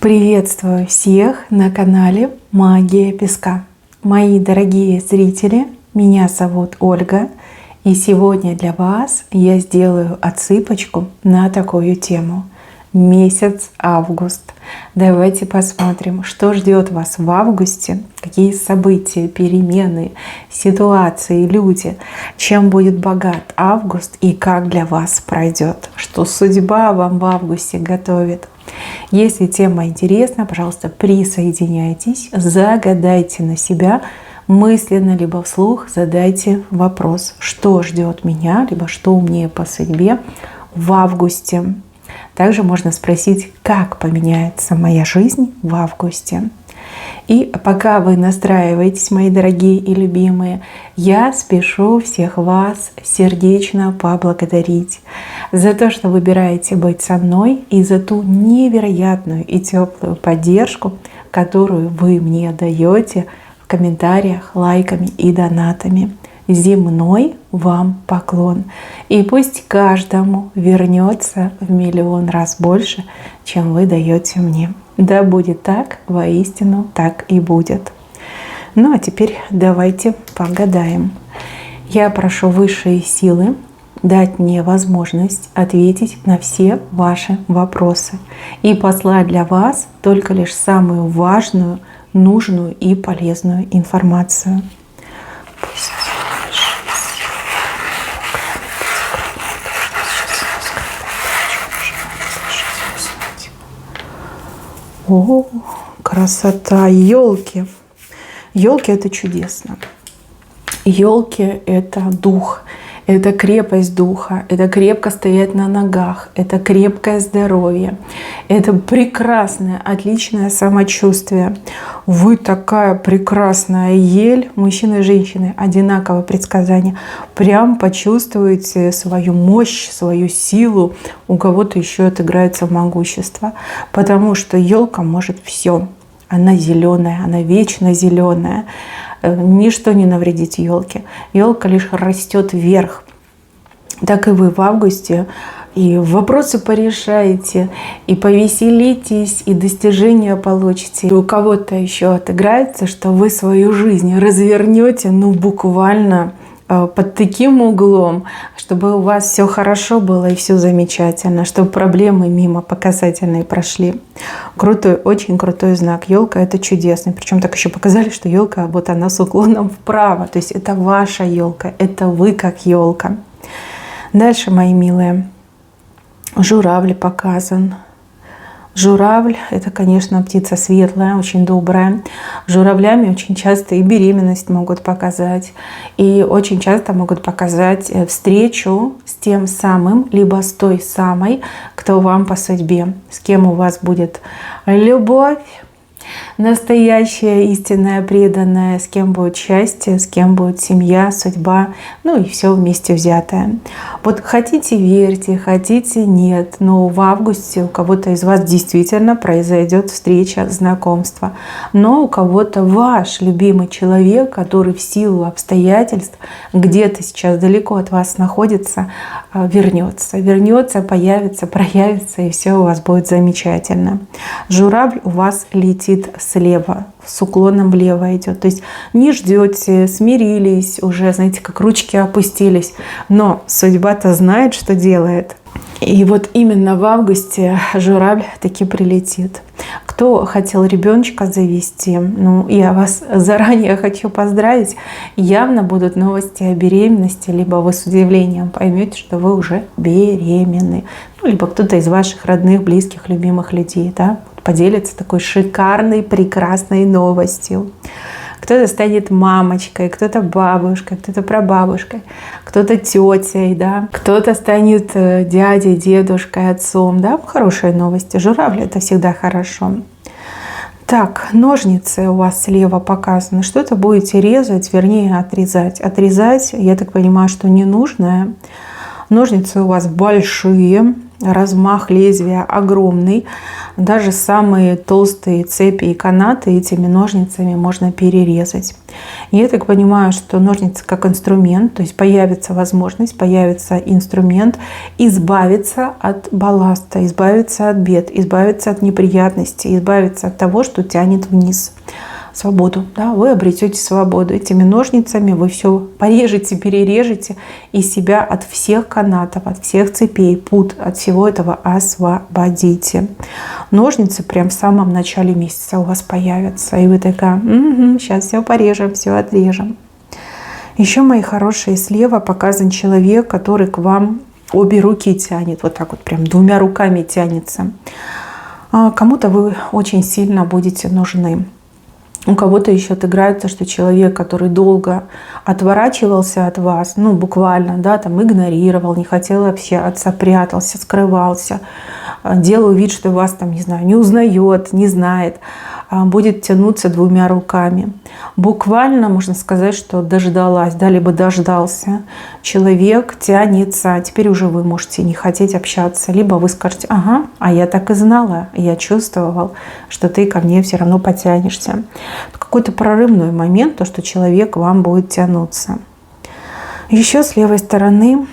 Приветствую всех на канале Магия Песка. Мои дорогие зрители, меня зовут Ольга, и сегодня для вас я сделаю отсыпочку на такую тему. Месяц август. Давайте посмотрим, что ждет вас в августе, какие события, перемены, ситуации, люди, чем будет богат август и как для вас пройдет, что судьба вам в августе готовит. Если тема интересна, пожалуйста, присоединяйтесь, загадайте на себя мысленно, либо вслух задайте вопрос, что ждет меня, либо что мне по судьбе в августе. Также можно спросить, как поменяется моя жизнь в августе. И пока вы настраиваетесь, мои дорогие и любимые, я спешу всех вас сердечно поблагодарить за то, что выбираете быть со мной, и за ту невероятную и теплую поддержку, которую вы мне даете в комментариях, лайками и донатами. Земной вам поклон. И пусть каждому вернется в миллион раз больше, чем вы даете мне. Да будет так, воистину так и будет. Ну а теперь давайте погадаем. Я прошу высшие силы дать мне возможность ответить на все ваши вопросы и послать для вас только лишь самую важную, нужную и полезную информацию. О, красота! Елки! Елки — это чудесно. Елки — это дух, это крепость духа, это крепко стоять на ногах, это крепкое здоровье, это прекрасное, отличное самочувствие. Вы такая прекрасная ель, мужчины и женщины, одинаково предсказание. Прям почувствуете свою мощь, свою силу. У кого-то еще отыграется могущество, потому что елка может все. Она зеленая, она вечно зеленая. Ничто не навредит елке. Елка лишь растет вверх. Так и вы в августе и вопросы порешаете, и повеселитесь, и достижения получите. И у кого-то еще отыграется, что вы свою жизнь развернете, буквально под таким углом, чтобы у вас все хорошо было и все замечательно, чтобы проблемы мимо показательные прошли. Крутой, очень крутой знак. Елка — это чудесно. Причем так еще показали, что елка, вот она с уклоном вправо. То есть это ваша елка, это вы как елка. Дальше, мои милые, журавль показан. Журавль — это, конечно, птица светлая, очень добрая. Журавлями очень часто и беременность могут показать. И очень часто могут показать встречу с тем самым, либо с той самой, кто вам по судьбе. С кем у вас будет любовь, настоящая, истинная, преданная, с кем будет счастье, с кем будет семья, судьба, и все вместе взятое. Вот хотите — верьте, хотите — нет, но в августе у кого-то из вас действительно произойдет встреча, знакомство. Но у кого-то ваш любимый человек, который в силу обстоятельств где-то сейчас далеко от вас находится, вернется, появится, проявится, и все у вас будет замечательно. Журавль у вас летит слева, с уклоном влево идет. То есть не ждете, смирились, уже, знаете, как ручки опустились. Но судьба-то знает, что делает. И вот именно в августе журавль таки прилетит. Кто хотел ребеночка завести, я вас заранее хочу поздравить. Явно будут новости о беременности, либо вы с удивлением поймете, что вы уже беременны. Либо кто-то из ваших родных, близких, любимых людей, поделится такой шикарной, прекрасной новостью. Кто-то станет мамочкой, кто-то бабушкой, кто-то прабабушкой, кто-то тетей, кто-то станет дядей, дедушкой, отцом. Хорошие новости. Журавль — это всегда хорошо. Так, ножницы у вас слева показаны. Что-то будете резать, вернее отрезать. Отрезать, я так понимаю, что ненужное. Ножницы у вас большие. размах лезвия огромный. Даже самые толстые цепи и канаты этими ножницами можно перерезать. И я так понимаю, что ножницы как инструмент, то есть появится возможность, появится инструмент избавиться от балласта, избавиться от бед, избавиться от неприятностей, избавиться от того, что тянет вниз. Свободу, да, вы обретете свободу. Этими ножницами вы все порежете, перережете и себя от всех канатов, от всех цепей, пут, от всего этого освободите. Ножницы прям в самом начале месяца у вас появятся. И вы такая, сейчас все порежем, все отрежем. Еще, мои хорошие, слева показан человек, который к вам обе руки тянет. Вот так вот прям двумя руками тянется. Кому-то вы очень сильно будете нужны. У кого-то еще отыграется, что человек, который долго отворачивался от вас, ну буквально, да, там игнорировал, не хотел общаться, прятался, скрывался, делал вид, что вас там, не знаю, не узнает, не знает, будет тянуться двумя руками. Буквально можно сказать, что дождалась, да, либо дождался. Человек тянется, теперь уже вы можете не хотеть общаться, либо вы скажете, ага, а я так и знала, я чувствовал, что ты ко мне все равно потянешься. Какой-то прорывной момент, то, что человек к вам будет тянуться. Еще с левой стороны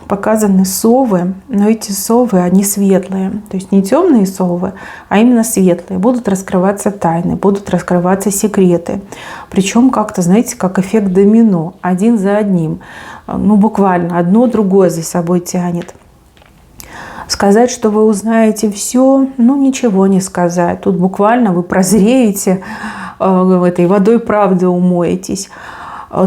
показаны совы, но эти совы, они светлые. То есть не темные совы, а именно светлые. Будут раскрываться тайны, будут раскрываться секреты. Причем как-то, знаете, как эффект домино. Один за одним. Ну, буквально одно другое за собой тянет. Сказать, что вы узнаете все, ну, ничего не сказать. Тут буквально вы прозреете, этой водой правды умоетесь.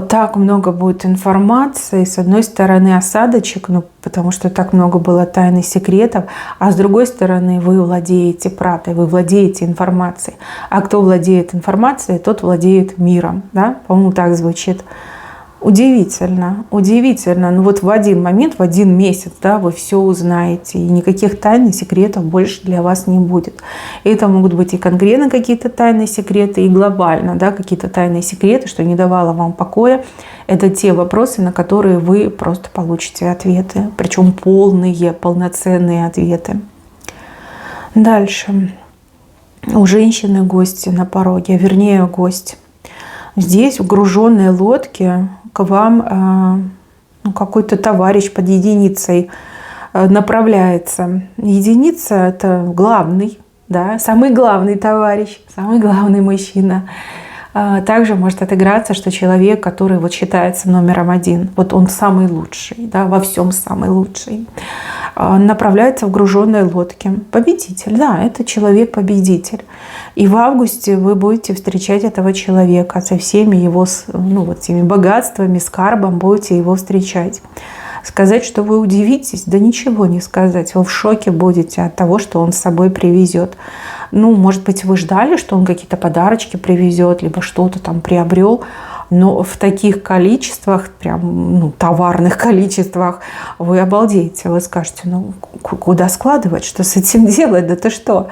Так много будет информации. С одной стороны осадочек, ну, потому что так много было тайн и секретов, а с другой стороны вы владеете правдой, вы владеете информацией. А кто владеет информацией, тот владеет миром. Да? По-моему, так звучит. Удивительно, удивительно. Ну вот в один момент, в один месяц, да, вы все узнаете, и никаких тайн и секретов больше для вас не будет. И это могут быть и конкретно какие-то тайные секреты, и глобально, да, какие-то тайные секреты, что не давало вам покоя. Это те вопросы, на которые вы просто получите ответы, причем полные, полноценные ответы. Дальше. У женщины гости на пороге, вернее гость. Здесь в груженной лодке к вам какой-то товарищ под единицей направляется. Единица – это главный, да, самый главный товарищ, самый главный мужчина. Также может отыграться, что человек, который вот считается номером один, вот он самый лучший, да, во всем самый лучший, направляется в груженной лодке. Победитель, да, это человек-победитель. И в августе вы будете встречать этого человека со всеми его, ну, вот теми богатствами, скарбом, будете его встречать. Сказать, что вы удивитесь, да ничего не сказать. Вы в шоке будете от того, что он с собой привезет. Ну, может быть, вы ждали, что он какие-то подарочки привезет, либо что-то там приобрел. Но в таких количествах, прям, ну, товарных количествах, вы обалдеете. Вы скажете, ну, куда складывать, что с этим делать? Да ты что?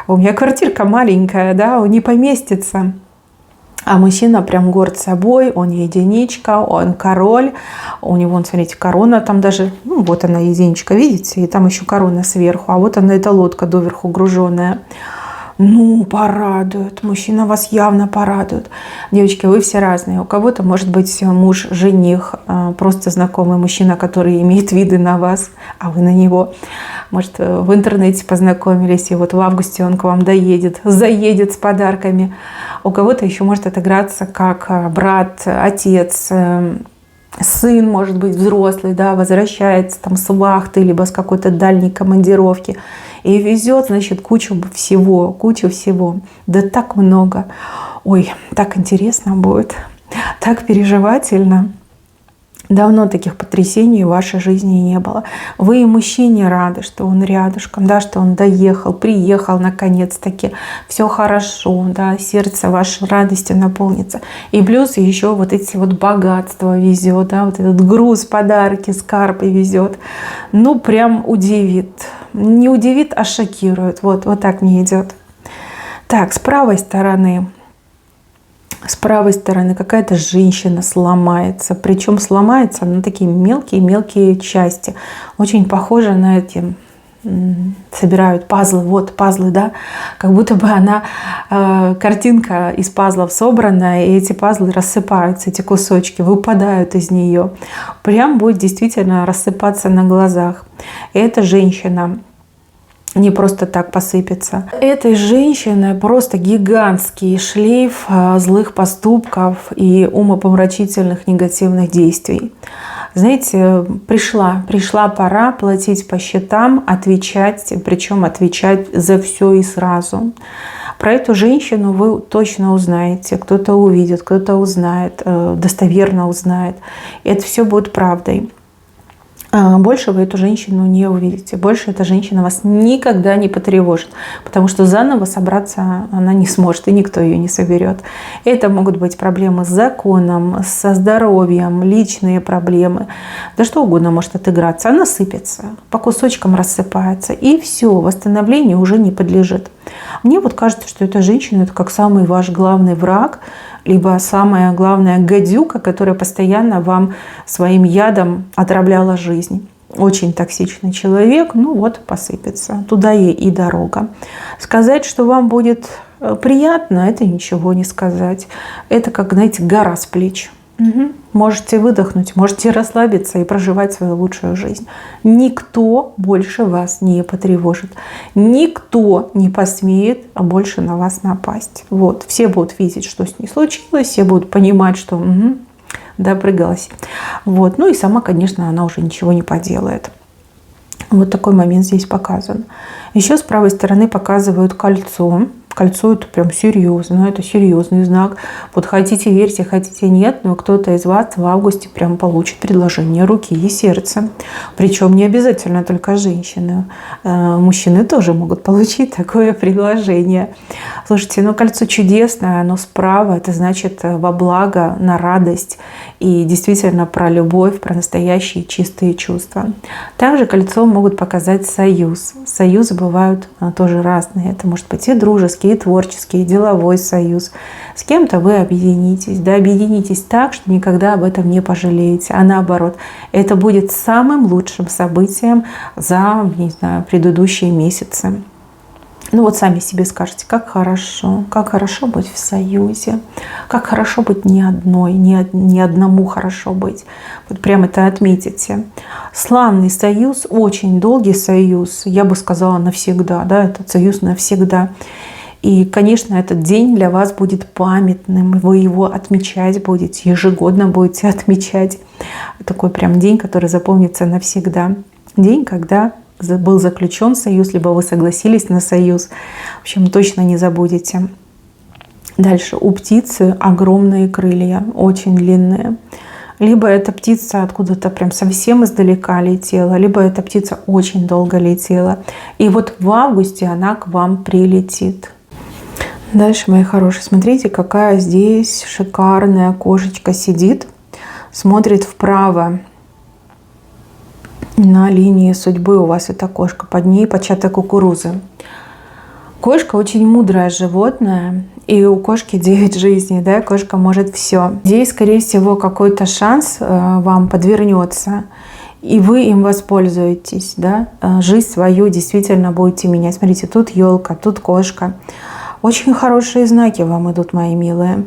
У меня квартирка маленькая, да, он не поместится. А мужчина прям горд собой, он единичка, он король. У него, смотрите, корона там даже, ну вот она единичка, видите? И там еще корона сверху. А вот она, эта лодка доверху груженная. Ну, порадует. Мужчина вас явно порадует. Девочки, вы все разные. У кого-то может быть муж, жених, просто знакомый мужчина, который имеет виды на вас, а вы на него. Может, в интернете познакомились, и вот в августе он к вам заедет с подарками. У кого-то еще может отыграться как брат, отец, сын, может быть, взрослый, да, возвращается там с вахты, либо с какой-то дальней командировки. И везет, значит, кучу всего. Да так много. Ой, так интересно будет, так переживательно. Давно таких потрясений в вашей жизни не было. Вы и мужчине рады, что он рядышком, да, что он доехал, приехал наконец-таки. Все хорошо, да, сердце ваше радостью наполнится. И плюс еще вот эти вот богатства везет, да, вот этот груз, подарки, скарб и везет. Ну, прям удивит. Не удивит, а шокирует. Вот так мне идет. Так, с правой стороны какая-то женщина сломается. Причем сломается на такие мелкие-мелкие части. Очень похоже на эти собирают пазлы, вот пазлы, да, как будто бы она, картинка из пазлов собрана, и эти пазлы рассыпаются, эти кусочки выпадают из нее. Прям будет действительно рассыпаться на глазах. И эта женщина не просто так посыпется. Этой женщины просто гигантский шлейф злых поступков и умопомрачительных негативных действий. Знаете, пришла пора платить по счетам, отвечать, причем отвечать за все и сразу. Про эту женщину вы точно узнаете, кто-то увидит, кто-то узнает, достоверно узнает. И это все будет правдой. Больше вы эту женщину не увидите. Больше эта женщина вас никогда не потревожит, потому что заново собраться она не сможет, и никто ее не соберет. Это могут быть проблемы с законом, со здоровьем, личные проблемы. Да что угодно может отыграться. Она сыпется, по кусочкам рассыпается, и все, восстановлению уже не подлежит. Мне вот кажется, что эта женщина – это как самый ваш главный враг, либо самая главная гадюка, которая постоянно вам своим ядом отравляла жизнь. Очень токсичный человек, ну вот посыпется. Туда ей и дорога. Сказать, что вам будет приятно, это ничего не сказать. Это как, знаете, гора с плеч. Угу. Можете выдохнуть, можете расслабиться и проживать свою лучшую жизнь. Никто больше вас не потревожит. Никто не посмеет больше на вас напасть. Вот. Все будут видеть, что с ней случилось, все будут понимать, что допрыгалась. Вот. Ну и сама, конечно, она уже ничего не поделает. Вот такой момент здесь показан. Еще с правой стороны показывают кольцо. Кольцо – это прям серьезно, это серьезный знак. Вот хотите верьте, хотите нет, но кто-то из вас в августе прям получит предложение руки и сердца. Причем не обязательно только женщины. Мужчины тоже могут получить такое предложение. Слушайте, ну кольцо чудесное, оно справа, это значит во благо, на радость и действительно про любовь, про настоящие чистые чувства. Также кольцо могут показать союз. Союзы бывают тоже разные. Это может быть и дружеский, и творческий, и деловой союз. С кем-то вы объединитесь. Да, объединитесь так, что никогда об этом не пожалеете. А наоборот, это будет самым лучшим событием за, не знаю, предыдущие месяцы. Ну вот сами себе скажете, как хорошо быть в союзе, как хорошо быть не одной, не одному хорошо быть. Вот прям это отметите. Славный союз, очень долгий союз, я бы сказала навсегда, да, этот союз навсегда. И, конечно, этот день для вас будет памятным, вы его отмечать будете, ежегодно будете отмечать. Такой прям день, который запомнится навсегда. День, когда был заключен союз, либо вы согласились на союз. В общем, точно не забудете. Дальше. У птицы огромные крылья, очень длинные. Либо эта птица откуда-то прям совсем издалека летела, либо эта птица очень долго летела. И вот в августе она к вам прилетит. Дальше, мои хорошие, смотрите, какая здесь шикарная кошечка сидит, смотрит вправо. На линии судьбы у вас эта кошка, под ней початок кукурузы. Кошка очень мудрое животное, и у кошки 9 жизней, да, кошка может все. Здесь, скорее всего, какой-то шанс вам подвернется, и вы им воспользуетесь, да, жизнь свою действительно будете менять. Смотрите, тут елка, тут кошка. Очень хорошие знаки вам идут, мои милые.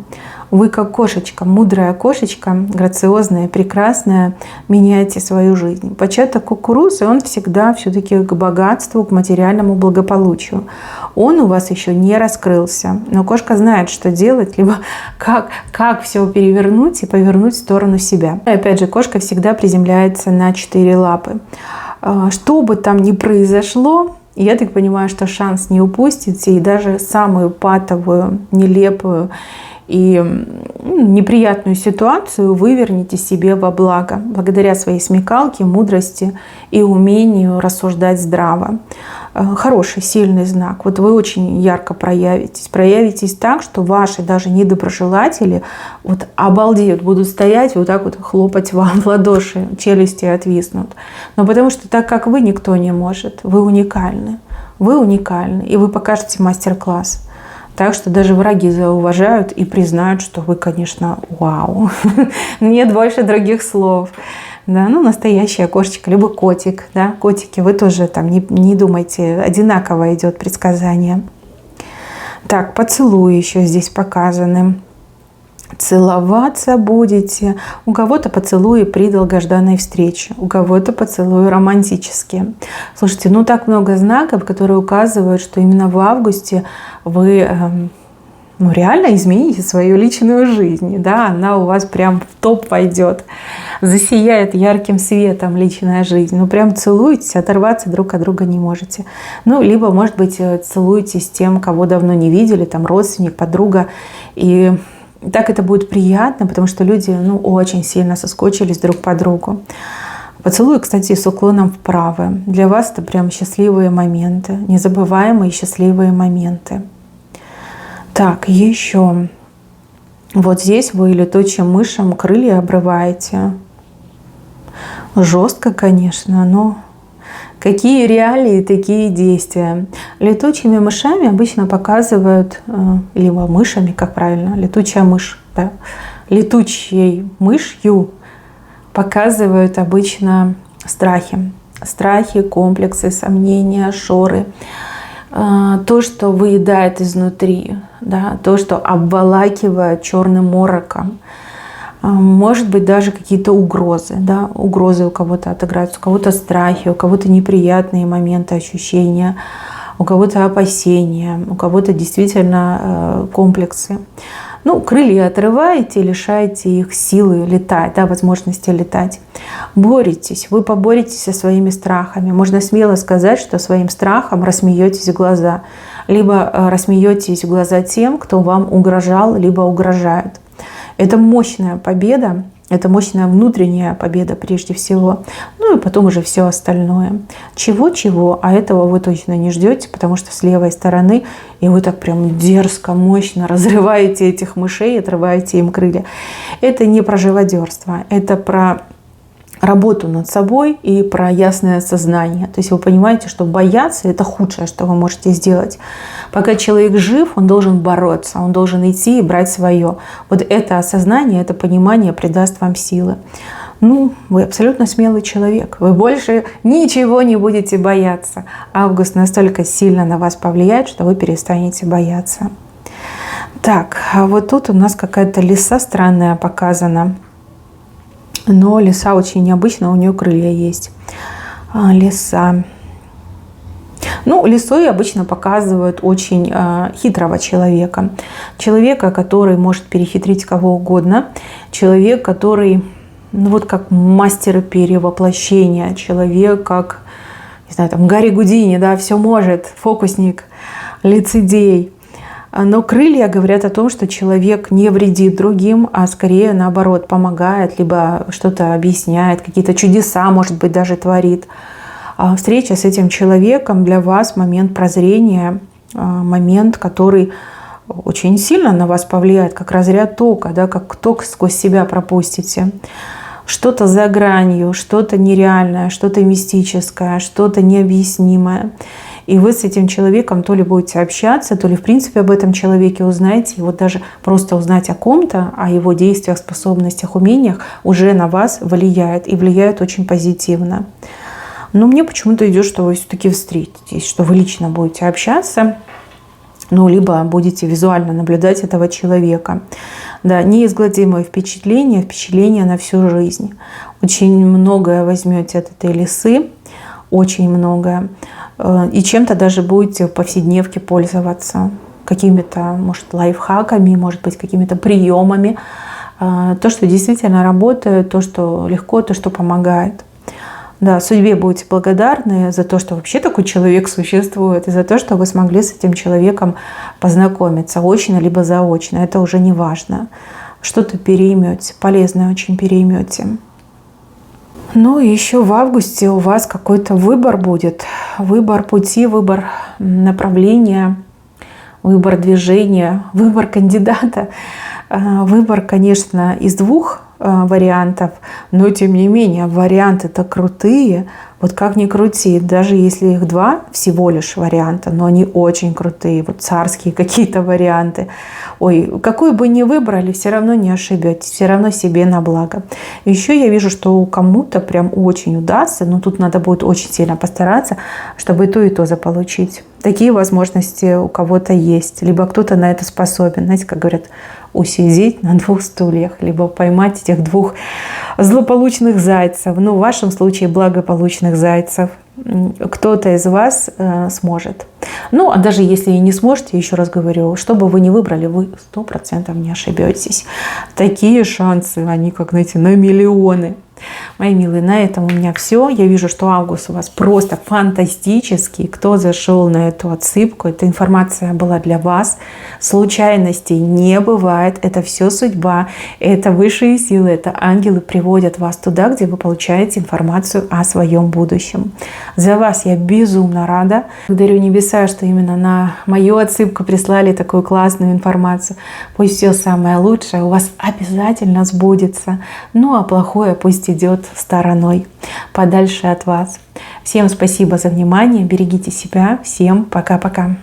Вы как кошечка, мудрая кошечка, грациозная, прекрасная, меняете свою жизнь. Початок кукурузы, он всегда все-таки к богатству, к материальному благополучию. Он у вас еще не раскрылся, но кошка знает, что делать, либо как все перевернуть и повернуть в сторону себя. И опять же, кошка всегда приземляется на 4 лапы. Что бы там ни произошло, я так понимаю, что шанс не упустите, и даже самую патовую, нелепую и неприятную ситуацию вы вернете себе во благо, благодаря своей смекалке, мудрости и умению рассуждать здраво. Хороший, сильный знак. Вот вы очень ярко проявитесь так, что ваши даже недоброжелатели вот обалдеют, будут стоять вот так вот, хлопать вам в ладоши, челюсти отвиснут. Но потому что так, как вы, никто не может. Вы уникальны. Вы уникальны, и вы покажете мастер-класс. Так что даже враги зауважают и признают, что вы, конечно, вау. Нет больше других слов. да, ну, настоящая кошечка, либо котик, да, котики, вы тоже там не думайте, одинаково идет предсказание. Так, поцелуи еще здесь показаны. Целоваться будете. У кого-то поцелуи при долгожданной встрече, у кого-то поцелуи романтические. Слушайте, ну так много знаков, которые указывают, что именно в августе вы ну, реально измените свою личную жизнь. Да? Она у вас прям в топ пойдет. Засияет ярким светом личная жизнь. Ну прям целуетесь, оторваться друг от друга не можете. Ну либо, может быть, целуетесь с тем, кого давно не видели, там родственник, подруга. И так это будет приятно, потому что люди, ну, очень сильно соскучились друг по другу. Поцелуй, кстати, с уклоном вправо. Для вас это прям счастливые моменты, незабываемые счастливые моменты. Так, еще. Вот здесь вы летучим мышам крылья обрываете. Жестко, конечно, но какие реалии, такие действия. Летучими мышами обычно показывают, либо мышами, как правильно, летучая мышь, да, летучей мышью показывают обычно страхи. Страхи, комплексы, сомнения, шоры. То, что выедает изнутри, да, то, что обволакивает черным мороком. Может быть, даже какие-то угрозы. Да? Угрозы у кого-то отыграются, у кого-то страхи, у кого-то неприятные моменты, ощущения, у кого-то опасения, у кого-то действительно комплексы. Ну, крылья отрываете, лишаете их силы летать, да, возможности летать. Боретесь, вы поборетесь со своими страхами. Можно смело сказать, что своим страхом рассмеетесь в глаза. Либо рассмеетесь в глаза тем, кто вам угрожал, либо угрожает. Это мощная победа, это мощная внутренняя победа прежде всего. Ну и потом уже все остальное. Чего-чего, а этого вы точно не ждете, потому что с левой стороны, и вы так прям дерзко, мощно разрываете этих мышей, отрываете им крылья. Это не про живодерство, это про работу над собой и про ясное сознание. То есть вы понимаете, что бояться – это худшее, что вы можете сделать. Пока человек жив, он должен бороться, он должен идти и брать свое. Вот это осознание, это понимание придаст вам силы. Ну, вы абсолютно смелый человек. Вы больше ничего не будете бояться. Август настолько сильно на вас повлияет, что вы перестанете бояться. Так, а вот тут у нас какая-то лиса странная показана. Но лиса очень необычная, у нее крылья есть. Лиса. Ну, лисой обычно показывают очень хитрого человека. Человека, который может перехитрить кого угодно. Человек, который, ну вот как мастер перевоплощения. Человек, как, не знаю, там Гарри Гудини, да, все может. Фокусник, лицедей. Но крылья говорят о том, что человек не вредит другим, а скорее наоборот помогает, либо что-то объясняет, какие-то чудеса, может быть, даже творит. Встреча с этим человеком для вас момент прозрения, момент, который очень сильно на вас повлияет, как разряд тока, да, как ток сквозь себя пропустите. Что-то за гранью, что-то нереальное, что-то мистическое, что-то необъяснимое. И вы с этим человеком то ли будете общаться, то ли в принципе об этом человеке узнаете. И вот даже просто узнать о ком-то, о его действиях, способностях, умениях уже на вас влияет. И влияет очень позитивно. Но мне почему-то идет, что вы все-таки встретитесь, что вы лично будете общаться. Ну, либо будете визуально наблюдать этого человека. Да, неизгладимое впечатление, впечатление на всю жизнь. Очень многое возьмете от этой лисы, очень многое. И чем-то даже будете в повседневке пользоваться. Какими-то, может, лайфхаками, может быть, какими-то приемами. То, что действительно работает, то, что легко, то, что помогает. Да, судьбе будете благодарны за то, что вообще такой человек существует, и за то, что вы смогли с этим человеком познакомиться, очно либо заочно. Это уже не важно. Что-то переймете, полезное очень переймете. Ну и еще в августе у вас какой-то выбор будет. Выбор пути, выбор направления, выбор движения, выбор кандидата. Выбор, конечно, из двух вариантов, но тем не менее варианты-то крутые, Вот как ни крути, даже если их 2 всего лишь варианта, но они очень крутые, вот царские какие-то варианты. Ой, какую бы ни выбрали, все равно не ошибетесь, все равно себе на благо. Еще я вижу, что кому-то прям очень удастся, но тут надо будет очень сильно постараться, чтобы и то заполучить. Такие возможности у кого-то есть, либо кто-то на это способен. Знаете, как говорят, усидеть на 2 стульях, либо поймать этих 2 злополучных зайцев. Ну, в вашем случае благополучных зайцев. Кто-то из вас сможет. Ну, а даже если и не сможете, еще раз говорю, что бы вы ни выбрали, вы 100% не ошибетесь. Такие шансы, они, как, знаете, на миллионы. Мои милые, на этом у меня все. Я вижу, что август у вас просто фантастический. Кто зашел на эту отсыпку, эта информация была для вас. Случайностей не бывает. Это все судьба, это высшие силы, это ангелы приводят вас туда, где вы получаете информацию о своем будущем. За вас я безумно рада. Благодарю небеса, что именно на мою отсыпку прислали такую классную информацию. Пусть все самое лучшее у вас обязательно сбудется. Ну а плохое пусть идет стороной, подальше от вас. Всем спасибо за внимание, берегите себя, всем пока-пока.